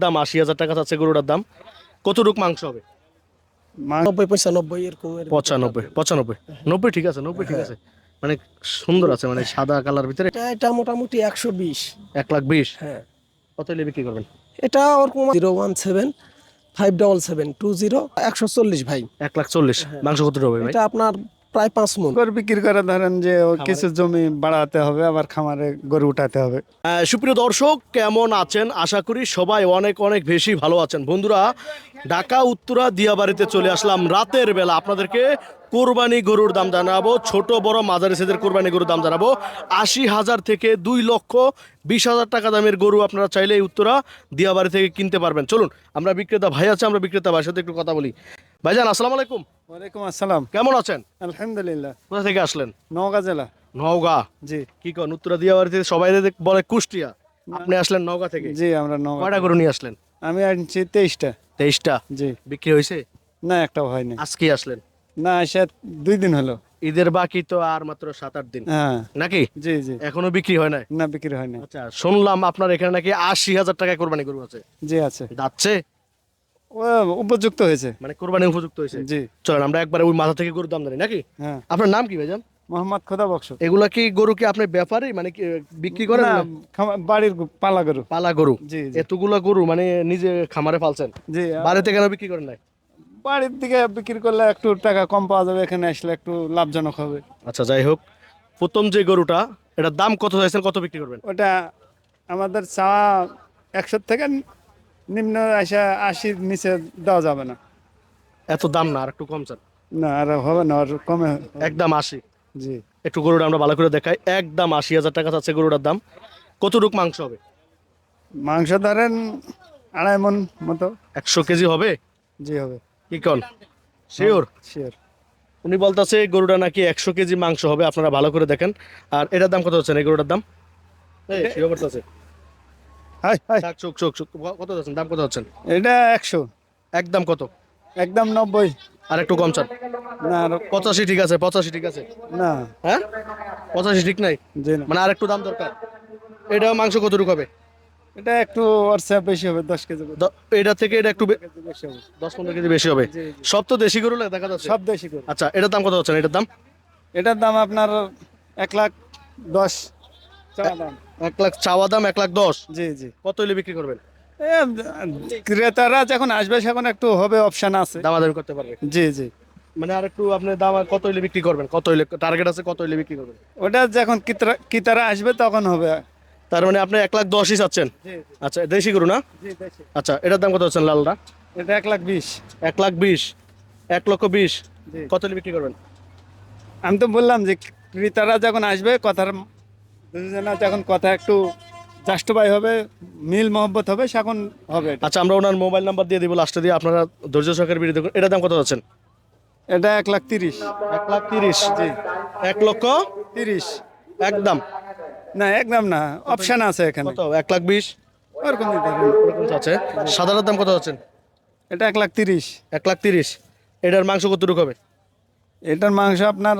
দাম ৮০,০০০ টাকা চাচ্ছে গরুটার দাম। কতটুক মাংস হবে? ৯০ ৯৫ এরকম ৯৫ ৯০ ঠিক আছে, ৯০ ঠিক আছে। মানে সুন্দর আছে, মানে সাদা কালার ভিতরে। এটা মোটামুটি ১২০। ১,২০,০০০। হ্যাঁ, কত হলে বিক্রি করবেন? এটা ওরকম 017 577 20 140 ভাই। ১,৪০,০০০। মাংস কতটুকু হবে ভাই? এটা আপনার প্রায় ৫ মণ। গরু বিক্রি করে ধরেন যে কিছু জমি বাড়াতে হবে, আবার খামারে গরু উঠাতে হবে। সুপ্রিয় দর্শক, কেমন আছেন? আশা করি সবাই অনেক অনেক বেশি ভালো আছেন। বন্ধুরা, ঢাকা উত্তরা দিয়াবাড়িতে চলে আসলাম রাতের বেলা। আপনাদেরকে কোরবানি গরুর দাম জানাবো, ছোট বড় মাঝারি সাইজের কোরবানি গরুর দাম জানাবো। ৮০,০০০ থেকে ২,২০,০০০ টাকা দামের গরু আপনারা চাইলে এই উত্তরা দিয়াবাড়ি থেকে কিনতে পারবেন। চলুন, আমরা বিক্রেতা ভাই আছে, আমরা বিক্রেতা ভাইয়ের সাথে একটু কথা বলি। ভাইজান, আসসালামু আলাইকুম। ওয়ালাইকুম আসসালাম। কেমন আছেন? আলহামদুলিল্লাহ। কোথা থেকে আসলেন? নওগাঁ জেলা। নওগাঁ। জি কি কন, উত্তরা দিয়াবাড়িতে সবাই বলে কুষ্টিয়া, আপনি আসলেন নওগাঁ থেকে। জি, আমরা নওগাঁ। কয়টা গরু নিয়ে আসলেন? আমি আনছি 23টা। 23টা। জি। বিক্রি হয়েছে? না, একটাও হয়নি। আজকে আসলেন? না, আসে 2 দিন হলো। ঈদের বাকি তো আর মাত্র 7-8 দিন হ্যাঁ। নাকি? জি জি। এখনো বিক্রি হয় নাই? না, বিক্রি হয়নি। আচ্ছা, শুনলাম আপনার এখানে নাকি ৮০,০০০ টাকায় কোরবানি গরু আছে। জি আছে। যাচ্ছে ও উপযুক্ত হয়েছে। মানে কোরবানি উপযুক্ত হয়েছে। জি। চলেন আমরা একবারে ওই মাথা থেকে গরুর দাম জানি নাকি। হ্যাঁ। আপনার নাম কি ভাইজান? মোহাম্মদ খোদা বক্স। এগুলা কি গরু কি আপনি ব্যাপারী, মানে কি বিক্রি করেন না, না? বাড়ির পালা গরু। পালা গরু। জি জি। এতগুলা গরু মানে নিজে খামারে পালছেন? জি। বাড়িতে কেন বিক্রি করেন নাই? বাড়ির দিকে বিক্রি করলে একটু টাকা কম পাওয়া যাবে, এখানে আসলে একটু লাভজনক হবে। আচ্ছা, যাই হোক, প্রথম যে গরুটা, এটার দাম কত চাইছেন, কত বিক্রি করবেন? ওটা আমাদের চাওয়া 100 থেকে নিম্ন আসা 80 নিচে দেওয়া যাবে না। এত দাম না, আর একটু কম চান? না, আর হবে না, আর কমে। একদম 80? জি। একটু গরুটা আমরা ভালো করে দেখাই। একদম ৮০,০০০ টাকা চাচ্ছে গরুটার দাম। কতটুক মাংস হবে? মাংস ধরেন 2.5 মণ মতো। ১০০ কেজি হবে? জি হবে। কি কন, শিওর? শিওর। উনি বলতেছে গরুটা নাকি ১০০ কেজি মাংস হবে। আপনারা ভালো করে দেখেন। আর এটার দাম কত হচ্ছে এই গরুটার দাম? এই শিওর করতেছে। High high. থাক, চোখ চোখ চোখ। কত হচ্ছেন, দাম কত হচ্ছেন? এটা 100। একদম কত? একদম 90। আর একটু কম চান? না, আর 85 ঠিক আছে, 85 ঠিক আছে। না। হ্যাঁ, 85 ঠিক নাই? জি না। মানে আর একটু দাম দরকার। এটাও মাংস কতটুকু হবে? এটা একটু ওর চেয়ে বেশি হবে, 10 কেজি করে। এটা থেকে এটা একটু 10 কেজি বেশি হবে। 10-15 কেজি বেশি হবে। জি জি। সব তো দেশি গরু দেখা যাচ্ছে। সব দেশি করে। আচ্ছা, এটার দাম কত হচ্ছে এটার দাম? এটার দাম আপনার 1,10,000 চাওয়া দাম। 1,00,000 চাওয়া দাম, 1,10,000। জি জি। কত হলে বিক্রি করবেন? এ, ক্রেতারা যখন আসবে সেখন একটু হবে, অপশন আছে। দামাদামি করতে পারবে? জি জি। মানে আর একটু আপনি দাম কত হলে বিক্রি করবেন? কত হলে টার্গেট আছে, কত হলে বিক্রি করবেন? ওটা যখন ক্রেতারা আসবে তখন হবে। তার মানে আপনি 1,10,000-ই চাচ্ছেন? জি আচ্ছা, দেশি গরু না? জি দেশি। আচ্ছা, এটার দাম কত হচ্ছেন লালটা? এটা 1,20,000। 1,20,000? 1,20,000 জি। কত হলে বিক্রি করবেন? আমি তো বললাম যে ক্রেতারা যখন আসবে, কথার দুজনের যখন কথা একটু জাস্টিফাই হবে, মিল মহব্বত হবে, সেখন হবে এটা। আচ্ছা, আমরা ওনার মোবাইল নাম্বার দিয়ে দিব লাস্টে, দিয়ে আপনারা ধৈর্য সহকারে ভিডিও দেখুন। এটার দাম কত হচ্ছেন? এটা 1,30,000। 1,30,000? জি। 1,30,000 একদম? না, একদম না, অপশন আছে এখানে। কত? 1,20,000 ওরকমই ধরুন। এরকম আছে। সাদাটার দাম কত হচ্ছেন? এটা 1,30,000। 1,30,000? এটার মাংস কতটুকু হবে? এটার মাংস আপনার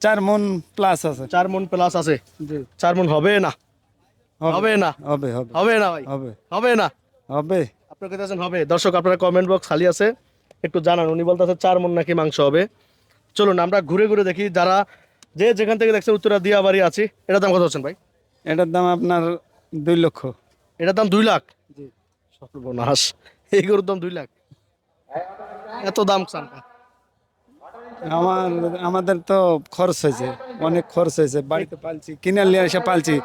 4 মণ প্লাস আছে। 4 মণ প্লাস আছে? জি। 4 মণ হবে না? হবে না? হবে হবে হবে না ভাই? হবে হবে না? হবে। আপনার কাছে হবে? দর্শক, আপনারা কমেন্ট বক্স খালি আছে, একটু জানান। উনি বলতেছে 4 মণ নাকি মাংস হবে। চলুন আমরা ঘুরে ঘুরে দেখি। যারা যে যেখান থেকে দেখছেন উত্তরা দিয়াবাড়ি আছি। এটার দাম কত হচ্ছেন ভাই? এটার দাম আপনার 2 লক্ষ। এটার দাম 2 লাখ? জি। সর্বনাশ, এই গরুর দাম 2 লাখ? এত দাম চান? আমাদের তো খরচ হয়েছে, অনেক খরচ হয়েছে। বাড়িতে পালছি, কিনে নিয়ে এসে পালছি,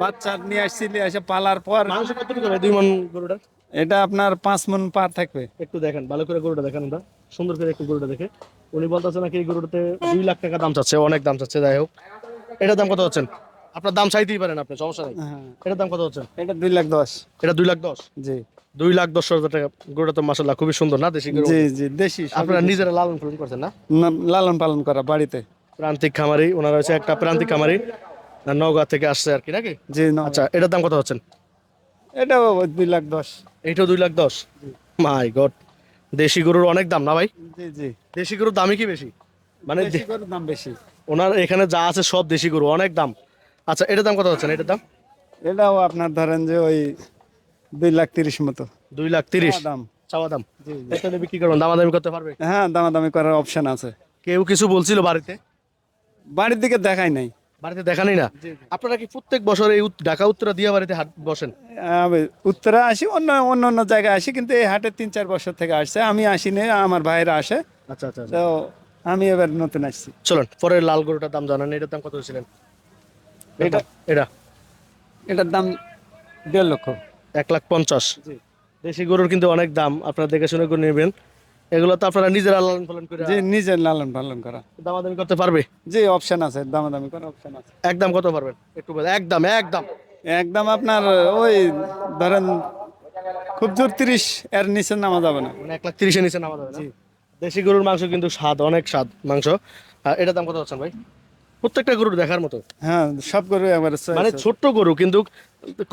বাচ্চা নিয়ে আসছি, নিয়ে এসে পালার পর। মাংস কতটুকু হবে 2 মণ গরুটার? এটা আপনার 5 মণ পার থাকবে। একটু দেখেন, ভালো করে গরুটা দেখেন, আমরা সুন্দর করে একটু গরুটা দেখে। উনি বলতেছে নাকি এই গরুটাতে 2 লাখ টাকা দাম চাচ্ছে, অনেক দাম চাচ্ছে। যাই হোক, এটার দাম কত হচ্ছেন? আপনার দাম চাইতেই পারেন আপনি, সমস্যা নেই। হ্যাঁ। এটার দাম কত হচ্ছেন? এটা 2,10,000। এটা 2,10,000? জি 2,10,000 টাকা। গরুটা তো মাশাআল্লাহ খুবই সুন্দর না, দেশি গরু? জি জি দেশি। আপনারা নিজেরা লালন পালন করছেন না? লালন পালন করা বাড়িতে। প্রান্তিক খামারি, ওনারা হচ্ছে একটা প্রান্তিক খামারি, নওগাঁ থেকে আসছে আর কি নাকি? জি না। আচ্ছা, এটার দাম কত হচ্ছেন? এটাও 2,10,000। এইটাও 2,10,000? মাই গড, দেশি গরুর অনেক দাম না ভাই? জি জি। দেশি গরুর দামই কি বেশি? মানে দেশি গরুর দাম বেশি। ওনার এখানে যা আছে সব দেশি গরু, অনেক দাম। আচ্ছা, এটার দাম কত হচ্ছেন এটার দাম? এটাও আপনার ধরেন যে ওই 2,30,000 মতো 2,30,000 দাম। চাওয়া দাম। জি, জি। এখানে বিক্রি করবেন, দামাদামি করতে পারবে? হ্যাঁ, দামাদামি করার অপশন আছে। কেউ কিছু বলছিল বাড়িতে? বাড়ির দিকে দেখাই নাই। বাড়িতে দেখানি না? আপনারা কি প্রত্যেক বছর এই ঢাকা উত্তরা দিয়াবাড়িতে হাট বসেন? আমি উত্তরা আসি, অন্য অন্য অন্য জায়গায় আসি, কিন্তু এই হাটে 3-4 বছর থেকে আসছে। আমি আসিনি, আমার ভাইরা আসে। আচ্ছা আচ্ছা। তো আমি এবার নতুন আসছি। চলুন পরের লাল গরুটার দাম জানান, এটার দাম কত ছিলেন? এটা এটা এটার দাম 1.5 লক্ষ। 1,50,000। জি। দেশি গরুর কিন্তু অনেক দাম, আপনারা দেখে শুনে করে নেবেন। এগুলো তো আপনারা নিজেরা লালন পালন করে যে নিজের লালন পালন করা। দামাদামি করতে পারবে? যে অপশন আছে, দামাদামি করার অপশন আছে। একদম কত পারবেন একটু বলেন, একদম একদম। একদম আপনার ওই ধরেন খুব জোর 30 এর নিচে নামা যাবে না। মানে 1,30,000 নিচে নামা যাবে না? দেশি গরুর মাংস কিন্তু স্বাদ, অনেক স্বাদ মাংস। আর এটার দাম কত হচ্ছেন ভাই? প্রত্যেকটা গরুর দেখার মতো, হ্যাঁ, সব গরু একবার মানে ছোট্ট গরু কিন্তু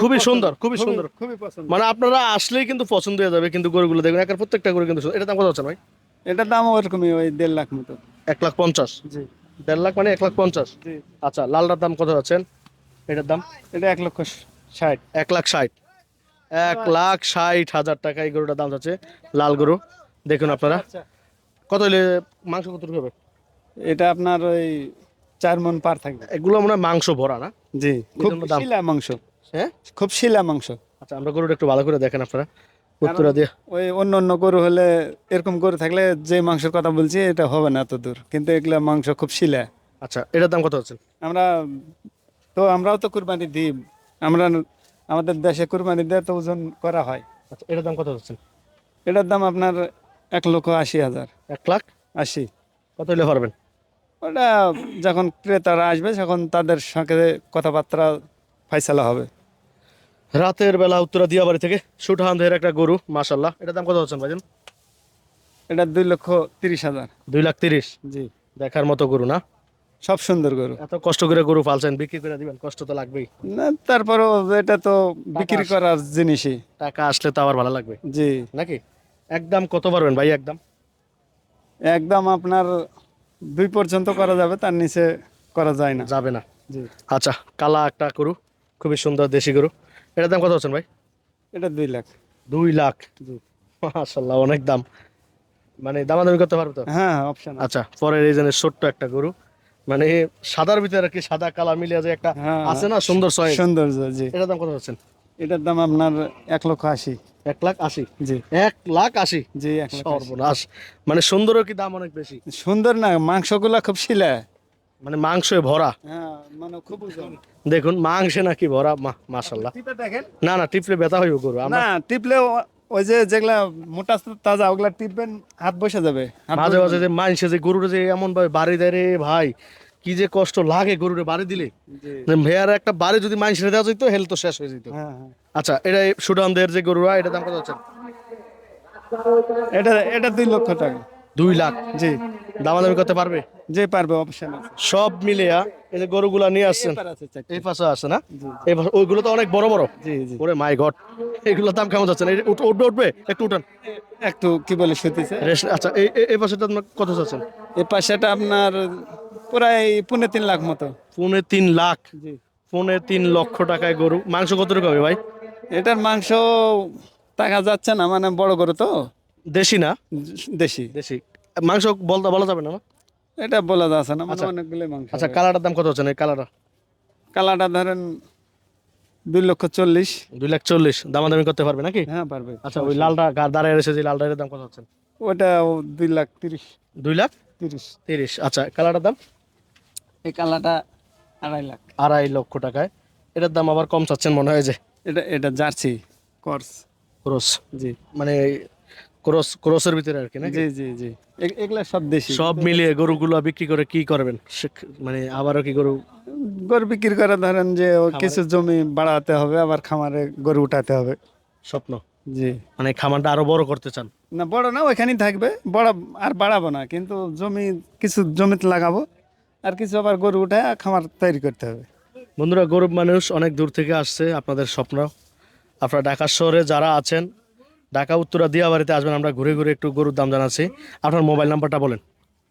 খুবই সুন্দর, খুবই সুন্দর। খুবই পছন্দ। মানে আপনারা আসলেই কিন্তু পছন্দ হয়ে যাবে, কিন্তু গরুগুলো দেখবেন একের প্রত্যেকটা গরু কিন্তু সুন্দর। এটার দাম কত হচ্ছেন ভাই? এটার দাম ওরকমই, ওই 1.5 লাখ মতো। 1,50,000। জি 1.5 লাখ মানে 1,50,000। জি। আচ্ছা, লালটার দাম কত হচ্ছেন? এটার দাম এটা 1,60,000। 1,60,000। 1,60,000 টাকা এই গরুটার দাম হচ্ছে, লাল গরু। দেখুন আপনারা কত হলে মাংস কত হবে? এটা আপনার ওই 4 মণ পার থাকবে। এগুলো মনে হয় মাংস ভরা না? জি, খুব জন্য দাম। শিলা মাংস। হ্যাঁ, খুব শিলা মাংস। আচ্ছা, আমরা গরুটা একটু ভালো করে দেখেন আপনারা, উত্তরা দিয়ে। ওই অন্য অন্য গরু হলে, এরকম গরু থাকলে যে মাংসের কথা বলছি এটা হবে না এত দূর, কিন্তু এগুলা মাংস খুব শিলা। আচ্ছা, এটার দাম কত হচ্ছে? আমরাও তো কুরবানি দিই। আমরা আমাদের দেশে কুরবানি দিয়ে তো ওজন করা হয়। আচ্ছা, এটার দাম কত হচ্ছে? এটার দাম আপনার 1,80,000। 1,80,000 কত হলে পারবেন? ওটা যখন ক্রেতারা আসবে তখন তাদের সঙ্গে কথাবার্তা ফাইসালা হবে। রাতের বেলা উত্তরা দিয়াবাড়ি থেকে সুঠানদের একটা গরু, মাশাল্লাহ। এটার দাম কত হচ্ছে ভাইজান? এটা 2,30,000। 2,30,000। জি, দেখার মতো গরু না? সব সুন্দর গরু। এত কষ্ট করে গরু পালছেন, বিক্রি করে দিবেন, কষ্ট তো লাগবেই। না, তারপরও এটা তো বিক্রি করার জিনিসই। টাকা আসলে তো আবার ভালো লাগবে জি, নাকি? একদম কত পারবেন ভাই? একদম একদম আপনার 2 পর্যন্ত করা যাবে, তার নিচে করা যায় না। যাবে না? জি, আচ্ছা, কালা একটা গরু, খুবই সুন্দর দেশি গরু। এটার দাম কত হচ্ছেন ভাই? এটা 2 লাখ। 2 লাখ? জি, মাশাল্লাহ, অনেক দাম। মানে দামাদামি করতে পারবে তো? হ্যাঁ, অপশন আছে। আচ্ছা, পরের এই জন্য ছোট্ট একটা গরু, মানে সাদার ভিতরে আর কি, সাদা কালা মিলিয়ে যে একটা হ্যাঁ, আছে না, সুন্দর চয়েস। সৌন্দর্য। জি, এটার দাম কত হচ্ছেন? এটার দাম আপনার 1,80,000। 1,80,000? জি 1,80,000? জি, 1,80,000। সর্বনাশ, মানে সুন্দরও কি দাম অনেক বেশি? সুন্দর না, মাংসগুলা খুব শিলা। মানে মাংসে ভরা। হ্যাঁ, মানে খুব ওজন। দেখুন মাংসে নাকি ভরা, মাশাল্লাহ। টিপে দেখেন। না না, টিপলে ব্যথা হইব গরু। আমরা না, টিপলে ওই যে যেগুলা মোটা তাজা ওগুলা টিপবেন, হাত বসে যাবে। হাত মাঝে বসবে মাঝে যে মাংসে যে গরুরে যে এমন ভাবে বাড়ি দেয় রে ভাই, কি যে কষ্ট লাগে গরুরে বাড়ি দিলে। জি, ভেয়ার একটা বাড়ি যদি মাংসে দেওয়া যেত, হেল তো শেষ হয়ে যেত। হ্যাঁ হ্যাঁ। আচ্ছা, এটা সুডানদের যে গরুরা, এটা দাম কত হচ্ছে? এটা এটা 2 লক্ষ টাকা। 2 লাখ? জি, দামাদামি করতে পারবে? যে পারবে অপশন আছে। সব মিলিয়া এই যে গরুগুলা নিয়ে আসছেন, এপার আছে 4টা। এই পাশে আছে না? এই পাশে ওইগুলো তো অনেক বড় বড়। জি জি, ওরে মাই গড, এগুলোর দাম কেমন যাচ্ছে? উঠবে উঠবে, একটু উঠান। একটু কি বলে শুতিছে। আচ্ছা, এই পাশেটা আপনার কত চাচ্ছেন? এই পাশেটা আপনার প্রায় 3.5 লাখ মতো। 3.5 লাখ? জি, 3.5 লক্ষ টাকায় গরু। মাংস কতটুকু হবে ভাই? এটার মাংস টাকা যাচ্ছে না, মানে বড় গরু তো। দেশি না? দেশি। দেশি মাংস বলা যাবে না না? এটা বলা যাচ্ছে না, মানে আচ্ছা। অনেকগুলো মাংস আচ্ছা, হবে। কালারটার দাম কত হচ্ছে? এই কালারটা কালাটা ধরেন 2,40,000। 2,40,000? দামাদামি করতে পারবে নাকি? হ্যাঁ, পারবে। আচ্ছা, ওই লালটা দাঁড়ায় রয়েছে যে লালটার দাম কত হচ্ছে? ওটা 2,30,000। 2,30,000? 30। আচ্ছা, কালারটার দাম? এই কালাটা 2.5 লাখ। 2.5 লক্ষ টাকায়। এটার দাম আবার কম চাচ্ছেন মনে হয় যে? এটা এটা জার্সি কর্স। ক্রস? জি মানে ক্রসের ভিতরে আর কি নাকি? জি জি জি, এগুলা সব দেশি। সব মিলিয়ে গরুগুলো বিক্রি করে কি করবেন? মানে আবারও কি গরু গরু বিক্রি করে ধরেন যে কিছু জমি বাড়াতে হবে, আবার খামারে গরু উঠাতে হবে। স্বপ্ন? জি, মানে খামারটা আরো বড় করতে চান? না বড় না, ওইখানেই থাকবে। বড় আর বাড়াবো না, কিন্তু জমি কিছু জমিতে লাগাবো, আর কিছু আবার গরু উঠায় খামার তৈরি করতে হবে। বন্ধুরা, গরিব মানুষ অনেক দূর থেকে আসছে, আপনাদের স্বপ্ন। আপনারা ঢাকা শহরে যারা আছেন, ঢাকা উত্তরা দিয়াবাড়িতে আসবেন, আমরা ঘুরে ঘুরে একটু গরুর দাম জানাচ্ছি। আপনার মোবাইল নাম্বারটা বলেন।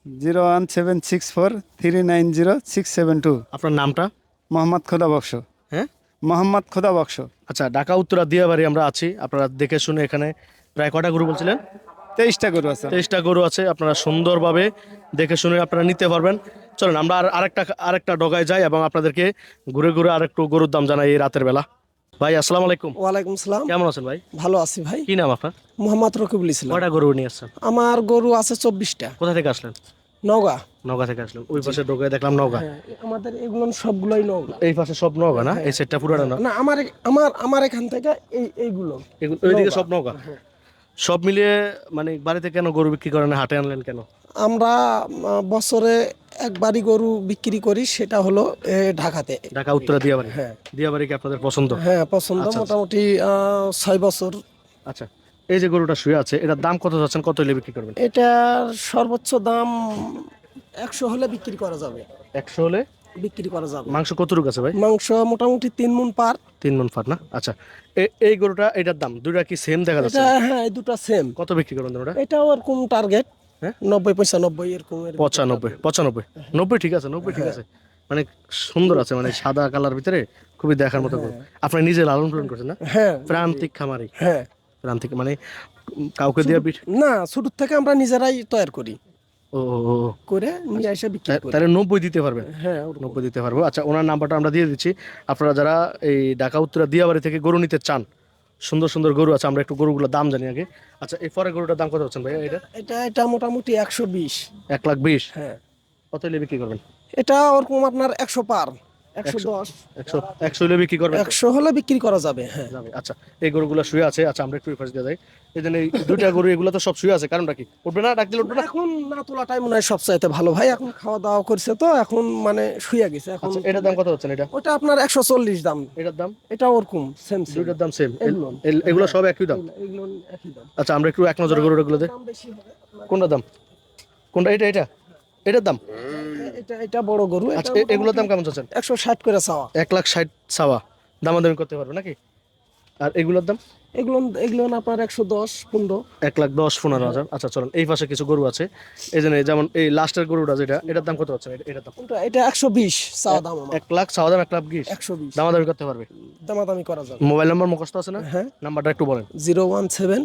01764 390 672। আপনার নামটা? মোহাম্মদ খোদা বক্স। হ্যাঁ, মোহাম্মদ খোদা বক্স। আচ্ছা, ঢাকা উত্তরা দিয়াবাড়ি আমরা আছি, আপনারা দেখে শুনে এখানে প্রায় কটা গরু বলছিলেন? 23টা গরু আছে। 23টা গরু আছে, আপনারা সুন্দরভাবে দেখে শুনে আপনারা নিতে পারবেন। চলেন আমরা আরেকটা ডগায় যাই এবং আপনাদেরকে ঘুরে ঘুরে আরেকটু গরুর দাম জানাই এই রাতের বেলা। ভাই আসসালামু আলাইকুম, ওয়ালাইকুম সালাম। কেমন আছেন ভাই? ভালো আছি ভাই। কি নাম আপনার? মোহাম্মদ রকিবুল ইসলাম। কয়টা গরু নিয়ে আসছেন? আমার গরু আছে 24টা। কোথা থেকে আসলেন? নওগাঁ। নওগাঁ থেকে আসলেন। ওই পাশে ডগায় দেখলাম নওগাঁ। হ্যাঁ, আমাদের এগুলো সবগুলোই নওগাঁ। এই পাশে সব নওগাঁ না? এই সেটটা পুরাটা না? না, আমার আমার আমার এখান থেকে এইগুলো ওইদিকে সব নওগাঁ। সব মিলিয়ে মানে বাড়িতে কেন গরু বিক্রি করেন, হাটে আনলেন কেন? আমরা বছরে একবারই গরু বিক্রি করি, সেটা হলো ঢাকাতে। ঢাকা উত্তরা দিয়াবাড়ি। হ্যাঁ। দিয়াবাড়ি কি আপনাদের পছন্দ? হ্যাঁ, পছন্দ। আচ্ছা, আচ্ছা। মোটামুটি 6 বছর। আচ্ছা, এই যে গরুটা শুয়ে আছে, এটার দাম কত যাচ্ছেন, কত হলে বিক্রি করবেন? এটার সর্বোচ্চ দাম 100 হলে বিক্রি করা যাবে। 100 হলে বিক্রি করা যাবে। মাংস কতটুকু আছে ভাই? মাংস মোটামুটি 3 মণ পার। 3 মণ ফাট না? আচ্ছা, এই গরুটা এটার দাম দুইটা কি সেম দেখা যাচ্ছে? এটা হ্যাঁ, এই দুটো সেম। কত বিক্রি করবেন ওটা? এটাও এরকম টার্গেট। হ্যাঁ? 90 95 এরকম। 95 90 ঠিক আছে, 90 ঠিক আছে। মানে সুন্দর আছে, মানে সাদা কালার ভিতরে খুবই দেখার মতো গরু। আপনি নিজে লালন পালন করছেন না? হ্যাঁ, প্রান্তিক খামারি। হ্যাঁ। প্রান্তিক মানে কাউকে দিয়ে না, ছোট থেকে আমরা নিজেরাই তৈরি করি, ও করে নিয়ে এসে বিক্রি করি। তাহলে 90 দিতে পারবেন? হ্যাঁ, 90 দিতে পারবো। আচ্ছা, ওনার নাম্বারটা আমরা দিয়ে দিচ্ছি। আপনারা যারা এই ঢাকা উত্তরা দিয়াবাড়ি থেকে গরু নিতে চান, সুন্দর সুন্দর গরু আছে, আমরা একটু গরুগুলোর দাম জানি আগে। আচ্ছা, এই পরে গরুটার দাম কত হচ্ছেন ভাইয়া? এটা মোটামুটি 120। 1,20,000। হ্যাঁ, কত হলে বিক্রি করবেন? এটা ওরকম আপনার 100 পার, 110। 100 হলে বিক্রি করবেন? 100 হলে বিক্রি করা যাবে। হ্যাঁ, যাবে। আচ্ছা, এই গরুগুলো শুয়ে আছে। আচ্ছা, আমরা একটু ফাঁস দিয়ে যাই। এই জন্য এই দুইটা গরু এগুলো তো সব শুয়ে আছে, কারণটা কি? উঠবে না? ডাক দিলে উঠবে না? এখন না তোলাটাই মনে হয় সবচাইতে ভালো ভাই। এখন খাওয়া দাওয়া করছে তো এখন মানে শুয়ে গেছে এখন। আচ্ছা, এটার দাম কত হচ্ছে এটা? ওটা আপনার 140 দাম। এটার দাম? এটা ওরকম সেম। দুইটার দাম সেম? এগুলো। এগুলো সব একই দাম? এগুলো একই দাম। আচ্ছা, আমরা একটু এক নজর গরুগুলো দেখ। দাম বেশি হবে আপনার। কোনটা দাম? কোনটা? এটার দাম? এটা বড় গরু। আচ্ছা, এগুলোর দাম কেমন চাচ্ছেন? 160 করে চাওয়া। 1,60,000 চাওয়া, দামাদামি করতে পারবে নাকি? আর এগুলোর দাম? এগুলো এগুলো আপনার 110 15। 1,10,000-15,000। আচ্ছা, চলেন এই পাশে কিছু গরু আছে। এই জন্য যেমন এই লাস্টের গরুটা যেটা, এটার দাম কত হচ্ছে? এটার দাম এটা 120 চাওয়া দাম আমার। 1,00,000 চাওয়া দাম, 1,20,000 120 দামাদামি করতে পারবে? দামাদামি করা যাবে। মোবাইল নাম্বার মুখস্থ আছে না? হ্যাঁ, নাম্বারটা একটু বলেন। 017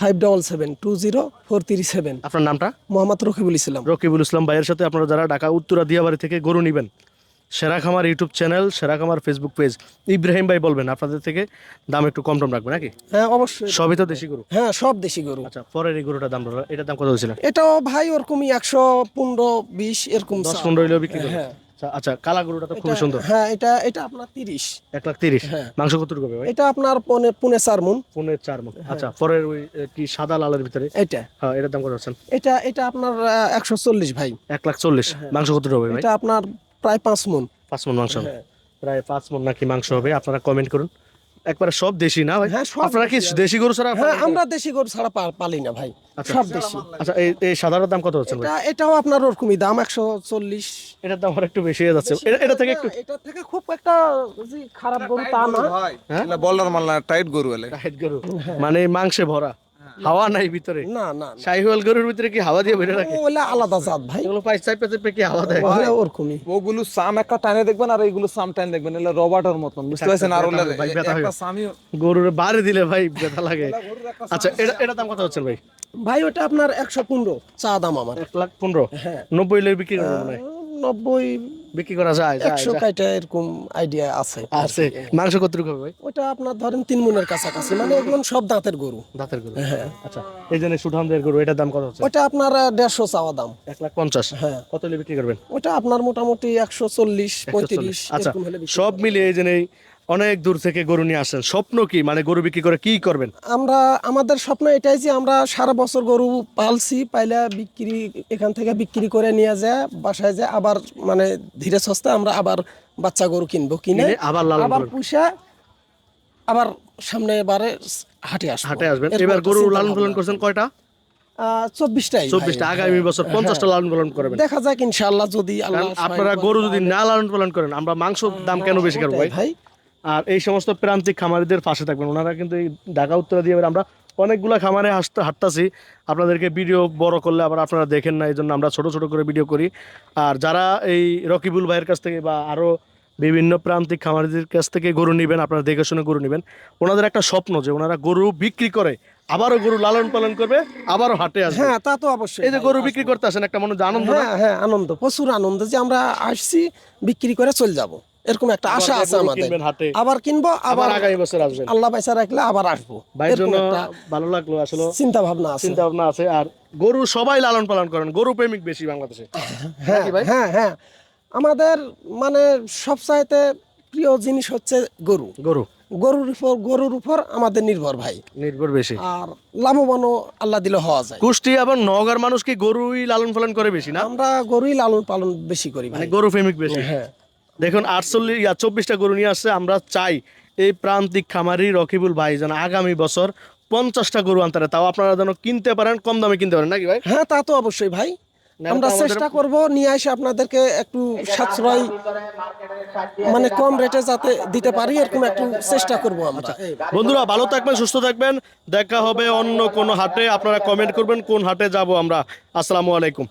577 20437। আপনার নামটা? মোহাম্মদ রকিবুল ইসলাম। রকিবুল ইসলাম ভাইয়ের সাথে আপনারা যারা ঢাকা উত্তরা দিয়াবাড়ি থেকে গরু নেবেন, সেরা খামার ইউটিউব চ্যানেল, সেরা খামার ফেসবুক পেজ, ইব্রাহিম ভাই বলবেন আপনাদের থেকে দাম একটু কম টম রাখবে নাকি? হ্যাঁ, অবশ্যই। সবই তো দেশি গরু। হ্যাঁ, সব দেশি গরু। আচ্ছা, পরের এই গরুটার দাম বলো, এটার দাম কত হয়েছিল? এটাও ভাই ওরকমই 115 20 এরকম 10-15 হইলেও বিক্রি করবে? হ্যাঁ। আচ্ছা, কালা গরুটা তো খুবই সুন্দর। হ্যাঁ, এটা আপনার 30। 1,30,000। হ্যাঁ। মাংস কতটুকু হবে ভাই? এটা আপনার পৌনে 4 মণ। 4.5 মণ। আচ্ছা, পরের ওই কি সাদা লালের ভিতরে, এটা হ্যাঁ, এটার দাম কত হচ্ছেন? এটা আপনার 140 ভাই। 1,40,000। মাংস কতটুকু হবে ভাই? এটা আপনার প্রায় 5 মণ। 5 মণ মাংস হবে? হ্যাঁ। প্রায় 5 মণ নাকি মাংস হবে? আপনারা কমেন্ট করুন। একবারে সব দেশি না ভাই? হ্যাঁ, সব আপনারা কি দেশি গরু ছাড়া? হ্যাঁ, আমরা দেশি গরু ছাড়া পালি না ভাই। সব দেশি। আচ্ছা, এই সাদাটার দাম কত হচ্ছে ভাই? এটাও আপনার ওরকমই দাম 140। এটার দাম আর একটু বেশি হয়ে যাচ্ছে। এটা থেকে একটু এটা থেকে খুব একটা যে খারাপ গরু তা না। বলার মাল্লা টাইট গরু এলে টাইট গরু, মানে মাংসে ভরা, হাওয়া নাই ভিতরে। না না, শাহিওয়াল গরুর ভিতরে কি হাওয়া দিয়ে বেরো রাখে? ওগুলা আলাদা জাত ভাই। এগুলো পাঁচ চাই পেতে কি হাওয়া দেয়? ওগুলা ওরকমই। ওগুলো সাম একটা টানে দেখবেন আর এইগুলো সাম টাইনে দেখবেন, এগুলো রবার্টের মতন, বুঝতে পারছেন? আর ওগুলো ভাই ব্যথা একটা হয়। সামি গরুর বাড়ি দিলে ভাই ব্যথা লাগে। আচ্ছা, এটা দাম কত হচ্ছে ভাই? ভাই ওটা আপনার 115 চা দাম আমার। 1,15,000। হ্যাঁ। 90 হলে বিক্রি করবো মনে হয়। 90 বিক্রি করা যায়? 100 কাইটা এরকম আইডিয়া আছে। আছে। মাংস কতটুকু হবে ভাই? ওটা আপনার ধরেন 3 মণের কাছাকাছি, মানে এগুলো সব দাঁতের গরু। দাঁতের গরু? হ্যাঁ। আচ্ছা, এই জন্য সুঠামদের গরু, এটার দাম কত হচ্ছে? ওটা আপনার 150 চাওয়া দাম। 1,50,000। হ্যাঁ। কত হলে বিক্রি করবেন? ওটা আপনার মোটামুটি 140 35 আচ্ছা, এরকম হলে বিক্রি সব মিলিয়ে এই যে অনেক দূর থেকে গরু নিয়ে আসেন, স্বপ্ন কি, মানে গরু বিক্রি করে কি করবেন? আমাদের স্বপ্ন এটাই যে আমরা সারা বছর গরু পালছি, পাইলে এখান থেকে বিক্রি করে নিয়ে যায় বাসায়, যায় আবার মানে ধীরে সস্তে আমরা আবার বাচ্চা গরু কিনবো, কিনে কিনে আবার লালন আবার করবেন। পুষে আবার সামনে এবারে হাটে আসবো। হাটে আসবেন। এরকম এবার একটা গরু চিন্তা লালন পালন ভাবনা। করছেন কয়টা? 24টাই 24টা। আগামী বছর 50টা লালন পালন করবেন। দেখা যাক ইনশাআল্লাহ, যদি আল্লাহ কারণ আপনারা গরু যদি না লালন পালন করেন, আমরা মাংসর দাম কেন বেশি করবো ভাই? ভাই আর এই সমস্ত প্রান্তিক খামারিদের পাশে থাকবেন। ওনারা কিন্তু এই ঢাকা উত্তরা দিয়ে আমরা অনেকগুলা খামারে হাঁটতাছি, আপনাদেরকে ভিডিও বড় করলে আবার আপনারা দেখেন না, এই জন্য আমরা ছোট ছোট করে ভিডিও করি। আর যারা এই রকিবুল ভাইয়ের কাছ থেকে বা আরও বিভিন্ন প্রান্তিক খামারিদের কাছ থেকে গরু নেবেন, আপনারা দেখে শুনে গরু নেবেন। ওনাদের একটা স্বপ্ন যে ওনারা গরু বিক্রি করে আবারও গরু লালন পালন করবে, আবারও হাটে আসবে। হ্যাঁ তা তো অবশ্যই এই যে ভাই, গরু আসবো। বিক্রি করতে আসেন একটা মনে হয় আনন্দ না? হ্যাঁ হ্যাঁ আনন্দ, প্রচুর আনন্দ যে আমরা আসছি বিক্রি করে চলে যাব, এরকম একটা আশা আবার আছে গরু আমাদের। কিনবেন হাটে, আবার কিনবো, আবার আবার আগামী বছর আসবেন। আল্লাহ পয়সা রাখলে আবার আসবো, ভাইয়ের এরকম জন্য একটা ভালো লাগলো আসলে, চিন্তা ভাবনা আছে। চিন্তা ভাবনা আছে। আর গরু সবাই লালন পালন করেন, গরু প্রেমিক বেশি বাংলাদেশে। হ্যাঁ নাকি ভাই? হ্যাঁ হ্যাঁ আমাদের মানে সবচাইতে প্রিয় জিনিস হচ্ছে গরু। গরু গরুর উপর আমাদের নির্ভর ভাই, নির্ভর বেশি। আর লাভবানও আল্লাহ দিলে হওয়া যায়। কুষ্টিয়া এবং নওগাঁর মানুষ কি গরুই লালন পালন করে বেশি না? আমরা গরুই লালন পালন বেশি করি মানে ভাই। গরু প্রেমিক বেশি। হ্যাঁ দেখুন 24টা গরু নিয়ে আসছে। আমরা চাই এই প্রান্তিক খামারি রকিবুল ভাই যেন আগামী বছর 50টা গরু আনতে পারে, তাও আপনারা যেন কিনতে পারেন, কম দামে কিনতে পারেন, নাকি ভাই? হ্যাঁ তা তো অবশ্যই ভাই, না, আমরা তো আমাদের- চেষ্টা করব নিয়ে এসে আপনাদেরকে একটু সাশ্রয় মানে কম রেটে যাতে দিতে পারি, এরকম একটু চেষ্টা করব আমরা। বন্ধুরা ভালো থাকবেন, সুস্থ থাকবেন, দেখা হবে অন্য কোনো হাটে। আপনারা কমেন্ট করবেন কোন হাটে যাব আমরা। আসসালামু আলাইকুম।